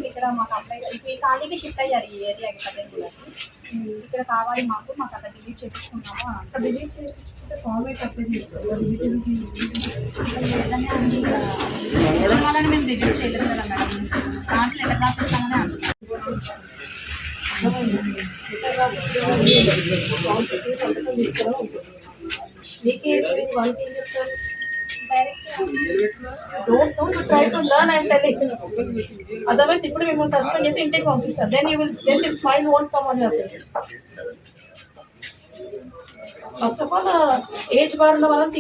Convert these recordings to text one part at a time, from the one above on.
ఇక్కడ మాకు అప్లై ఈ ఖాళీకి షిఫ్ట్ అయ్యారు ఈ ఏరియాకి పద్దెనిమిదికి. ఇక్కడ కావాలి మాకు అక్కడ డిలీట్ చేయించుకున్నాము. అక్కడ డిలీట్ చేయించుకుంటే ఫార్మేట్ అప్లై చేసుకోవాలి. వాళ్ళని మేము రిజెక్ట్ చేయలేదు కదా మేడం. దాంట్లో ఎట్లా రాసిస్తామని అంటున్నాం. Otherwise, if you suspend yes, intake officer, then the smile won't come on your face. First of all, age bar ఉన్న వాళ్ళని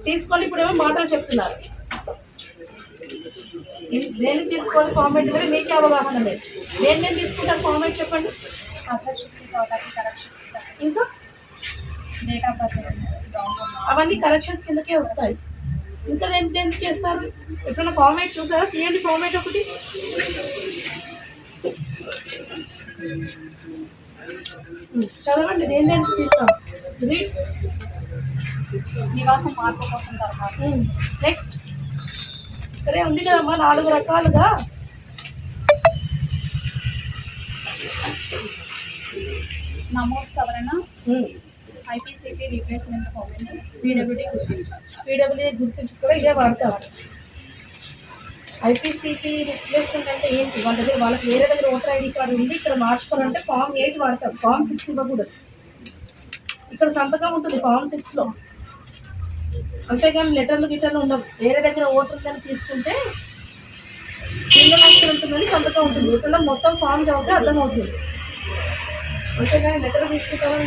తీసుకొని ఇప్పుడు ఏమో మాటలు చెప్తున్నారు. దేనికి తీసుకోవాలి ఫార్మేట్ అనేది మీకే అవగాహన లేదు. నేను తీసుకుంటాను ఫార్మేట్ చెప్పండి. ఇంకా డేట్ ఆఫ్ బర్త్ అవన్నీ కరెక్షన్స్ కిందకే వస్తాయి. ఇంకా దేనికి చేస్తారు? ఎప్పుడైనా ఫార్మేట్ చూసారా? తీయండి ఫార్మేట్ ఒకటి. చదవండి, దేనికి తీస్తాం. నివాసం మార్పు కోసం తర్వాత నెక్స్ట్ ఇక్కడే ఉంది కదమ్మా 4 రకాలుగా. నమోదు సవరణ, ఐపీసీపీ రీప్లేస్మెంట్ ఫార్మేట్, పీడబ్ల్యూడీ గుర్తింపు కూడా ఇదే వాడతాం. ఐపీసీపీ రీప్లేస్మెంట్ అంటే ఏంటి? వాళ్ళకి వేరే దగ్గర ఓటర్ ఐడి కార్డు ఉంది, ఇక్కడ మార్చుకోవాలంటే ఫామ్ 8 వాడతాం. ఫామ్ 6 ఇవ్వకూడదు. ఇక్కడ సంతకం ఉంటుంది ఫామ్ 6లో, అంతేగాని గిటర్లు ఉండవు. వేరే దగ్గర ఓటర్ ఉందని తీసుకుంటే కింద లక్షలు ఉంటుందని సంతకం ఉంటుంది. ఎప్పుడన్నా మొత్తం ఫామ్ చదివితే అర్థమవుతుంది. అంతేగాని లెటర్ తీసుకుంటామని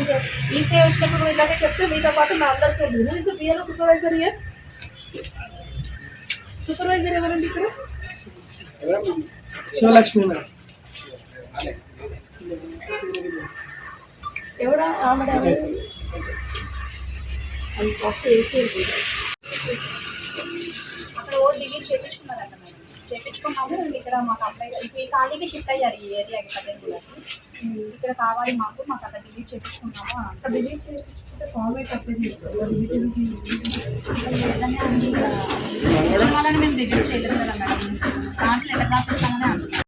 ఈసీ వచ్చినప్పుడు ఇలాగే చెప్తే మీతో పాటు నా అందరికీ ఉంటుంది. ఇది బిఎల్ఓ సూపర్వైజర్ ఇయర్. సూపర్వైజర్ ఎవరండి ఇక్కడ? ఎవడా ఆమె? అది కాఫీ వేసి అక్కడ ఓట్ డిలీట్ చేయించుకున్నారంట మేడం. చేయించుకున్నాము. ఇక్కడ మాకు అప్లై ఈ ఖాళీకి షిఫ్ట్ అయ్యారు ఈ ఏరియాకి పద్దెనిమిదికి. ఇక్కడ కావాలి మాకు అక్కడ డిలీట్ చేయించుకున్నాము. అక్కడ డిలీట్ చేయించుకుంటే ఫార్మేట్ అప్లై చేసుకోవాలి. వాళ్ళని మేము రిజెక్ట్ చేయలేదు కదా మేడం. దాంట్లో ఎట్లా రాసిస్తామని అంటున్నాం.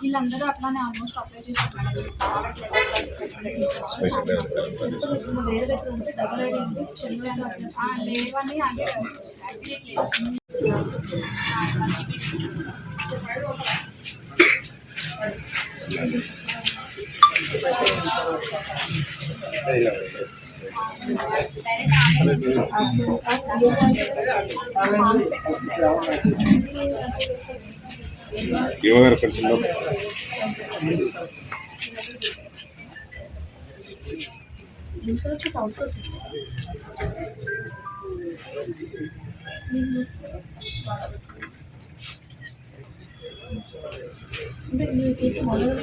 వీళ్ళందరూ అట్లానే ఆల్మోస్ట్ అప్లై చేస్తారు. వేరే దగ్గర ఉంటే డబుల్ ఐడి ఉంటే లేవని అంటే యువగారు కొంచెం అంటే మీకు మొదలు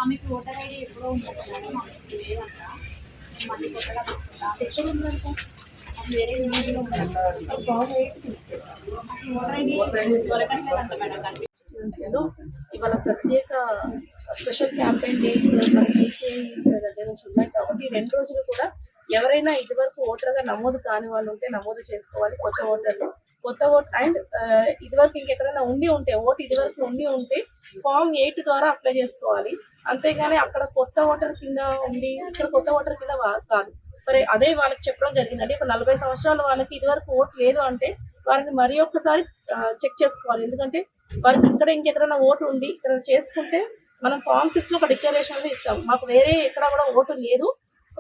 ఆమెకు ఓటర్ ఐడి ఎప్పుడో ఉంటుంది మేడం. మాకు లేదంట. మళ్ళీ కొత్తగా ఎక్కడ ఉందంట? వేరే విలేజ్లో ఉందంట. ఓటర్ ఐడి దొరకట్లేదంట మేడం. ఇవాళ ప్రత్యేక స్పెషల్ క్యాంపెయిన్ డేస్ ఈసీఐ దగ్గర నుంచి ఉన్నాయి కాబట్టి 2 రోజులు కూడా ఎవరైనా ఇదివరకు ఓటర్గా నమోదు కాని వాళ్ళు ఉంటే నమోదు చేసుకోవాలి. కొత్త ఓటర్ అండ్ ఇదివరకు ఇంకెక్కడైనా ఇదివరకు ఉండి ఉంటే ఫామ్ 8 ద్వారా అప్లై చేసుకోవాలి. అంతేగాని అక్కడ కొత్త ఓటర్ కింద ఉండి ఇక్కడ కొత్త ఓటర్ కింద కాదు. మరి అదే వాళ్ళకి చెప్పడం జరిగిందండి. ఇప్పుడు 40 సంవత్సరాల వాళ్ళకి ఇదివరకు ఓటు లేదు అంటే వారిని మరి ఒక్కసారి చెక్ చేసుకోవాలి. ఎందుకంటే వారికి ఇంకెక్కడైనా ఓటు ఉండి ఇక్కడ చేసుకుంటే మనం ఫామ్ 6లో ఒక డిక్లరేషన్ అనేది ఇస్తాం. మాకు వేరే ఎక్కడ కూడా ఓటు లేదు,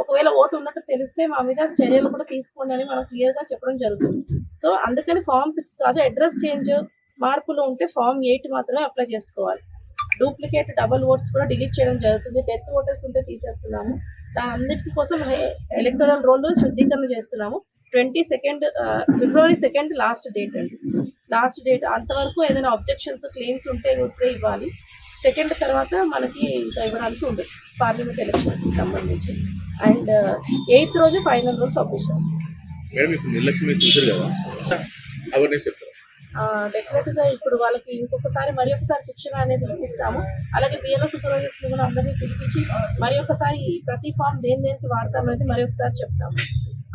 ఒకవేళ ఓటు ఉన్నట్టు తెలిస్తే మా మీద చర్యలు కూడా తీసుకోండి అని మనం క్లియర్గా చెప్పడం జరుగుతుంది. సో అందుకని ఫామ్ 6 కాదు, అడ్రస్ చేంజ్ మార్పులు ఉంటే ఫామ్ 8 మాత్రమే అప్లై చేసుకోవాలి. డూప్లికేట్ డబుల్ ఓట్స్ కూడా డిలీట్ చేయడం జరుగుతుంది. డెత్ ఓటర్స్ ఉంటే తీసేస్తున్నాము. దాని అన్నిటి కోసం ఎలక్టోరల్ రోల్ శుద్ధీకరణ చేస్తున్నాము. 22 ఫిబ్రవరి 2 లాస్ట్ డేట్ అండి. లాస్ట్ డేట్ అంతవరకు ఏదైనా అబ్జెక్షన్స్ క్లెయిమ్స్ ఉంటే ఇప్పుడే ఇవ్వాలి. 2 తర్వాత మనకి ఇంకా ఇవ్వడానికి ఉండదు పార్లమెంట్ ఎలక్షన్స్కి సంబంధించి. అండ్ 8th రోజు ఫైనల్ రూల్ పబ్లిష్ అవ్వాలి. మేడం ఇప్పుడు నిర్లక్ష్యం మీరు చూసారు కదా, అవేర్నెస్ చెప్తారు. డెఫినెట్గా ఇప్పుడు వాళ్ళకి ఇంకొకసారి మరి ఒకసారి శిక్షణ అనేది ఇప్పిస్తాము. అలాగే బిఎల్ఓ సూపర్వైజర్స్ని కూడా అందరినీ పిలిపించి మరి ఒకసారి ప్రతి ఫామ్ దేనికి వాడతామనేది మరి ఒకసారి చెప్తాము.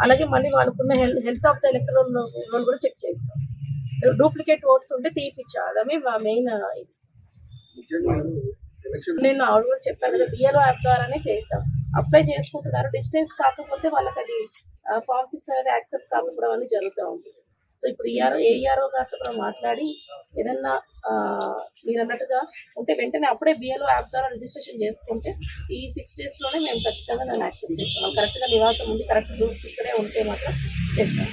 అలాగే మళ్ళీ వాళ్ళకున్న health of the electoral roll కూడా చెక్ చేస్తాం. డూప్లికేట్ ఓట్స్ ఉంటే తీపిచ్చాడమే మా మెయిన్ ఇది. నేను ఆవిడ కూడా చెప్పాను కదా, బిఎల్ఓ యాప్ ద్వారానే చేస్తాం. అప్లై చేసుకుంటున్నారు, డిస్టెన్స్ కాకపోతే వాళ్ళకి అది ఫామ్ 6 అనేది యాక్సెప్ట్ కాకపోవడం అనేది జరుగుతూ ఉంటుంది. సో ఇప్పుడు ఏఆర్ఓ గారితో కూడా మాట్లాడి ఏదన్నా మీరు అన్నట్టుగా ఉంటే వెంటనే అప్పుడే బిఎల్ఓ యాప్ ద్వారా రిజిస్ట్రేషన్ చేసుకుంటే ఈ 6 daysలోనే మేము ఖచ్చితంగా దాన్ని యాక్సెప్ట్ చేస్తాం. కరెక్ట్గా నివాసం ఉండి కరెక్ట్ రూట్స్ ఇక్కడే ఉంటే మాత్రం చేస్తాం.